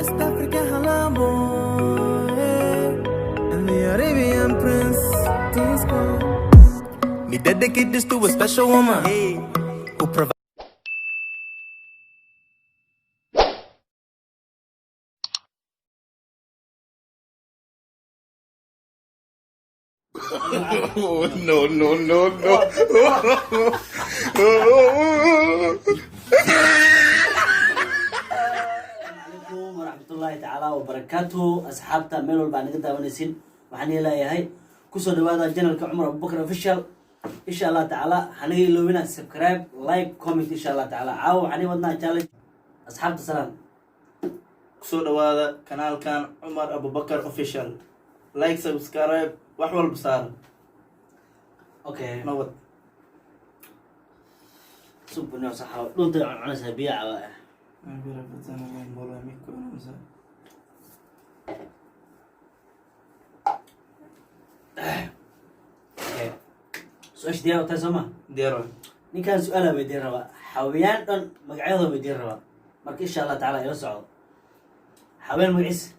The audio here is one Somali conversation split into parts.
West African Halambo, and the Arabian Prince Tisco. Me dedicate this to a special woman, who provides. No, no, no, no. عليكم ورحمة الله تعالى وبركاته أصحابتا ميلو البعنقة داونيسين وحني لا يهي كسو دوادا جنرال عمر أبو بكر اوفيشال إن شاء الله تعالى حني لوينا سبسكرايب لايك كومنت إن شاء الله تعالى عاو حني ودنا تشالنج أصحابتا سلام kusoo dhawaada kanaalkan Cumar Abu Bakar official like subscribe wax walba saar أوكي nabad سبنا صحة دون عنا سبيع أوكي سؤال ديار وتسمع deero ني كان سؤاله بيدير ربا حويان دون مقعيضه بيدير ربا مرك إن شاء الله تعالى يوسعوا حويان معيس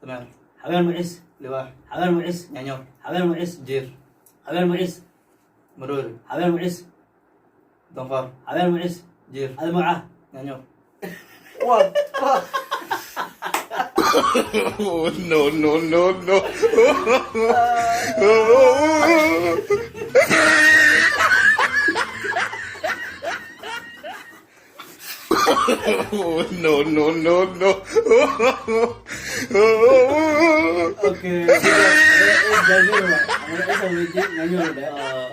tamaam حويان معيس libaax حويان معيس yanyo حويان معيس jeer حويان معيس maroori حويان معيس donfaar حويان معيس jeer هذا معاه yanyo No, no, no, no. No, no, no, no. اوكي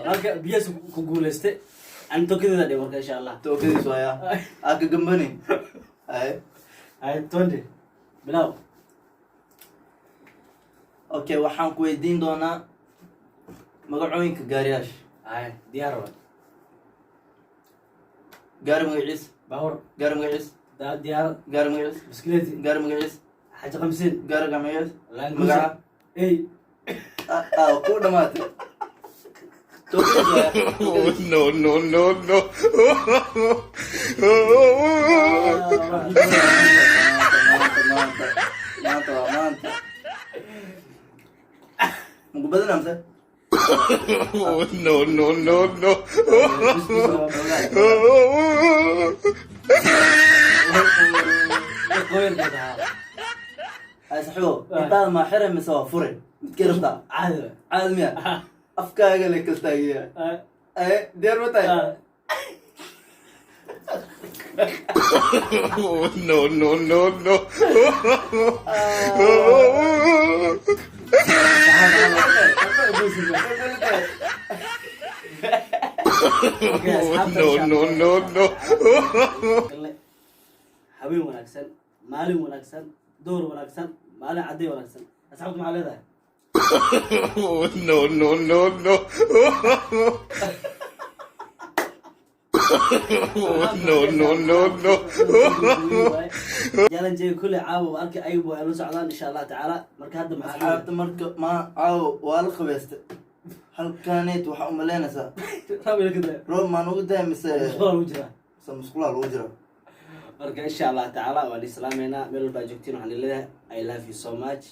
marka biyaas ku guuleystay aan tokada dhig marka insha Allah tookadiis waaya aaga gambani ay tonde bilaw okay waxaan ku weydiin doonaa magacooyinka gaariyaasha ay diyaar wa gaari magaciis bawr gaari magaciis diyaar gaari magaciis biskileti gaari magaciis حاجه 50 gaari magaciis magaca ay ku dhamaatay tookadiis waaya No, no, no, no. maanta muku badana mise No, no, no, no. qoyr bada ay saxibo intaada ma xire mise waa fure midkii rabtaa caadi caadi miya afkaaga le kaltaagiya deer ma tahay No, no, no, no. No, no, no, no. habeen wanaagsan maalin wanaagsan door wanaagsan maalin caday wanaagsan asxaabtu maxaa leedahay No, no, no, no. No, no, no, no. challenge كل عاو أركي أيوب وأنا سعدان إن شاء الله تعالى مركز هذا مع asxaabta marka ma caawo waa la qabeystay halkaneet waxaa u malaynaysaa رابي كده roob maan ugu daaya mise صار وجهه musqulaa lagu jira مركز إن شاء الله تعالى والإسلام هنا ميل الباجوكتين وحن الله I love you so much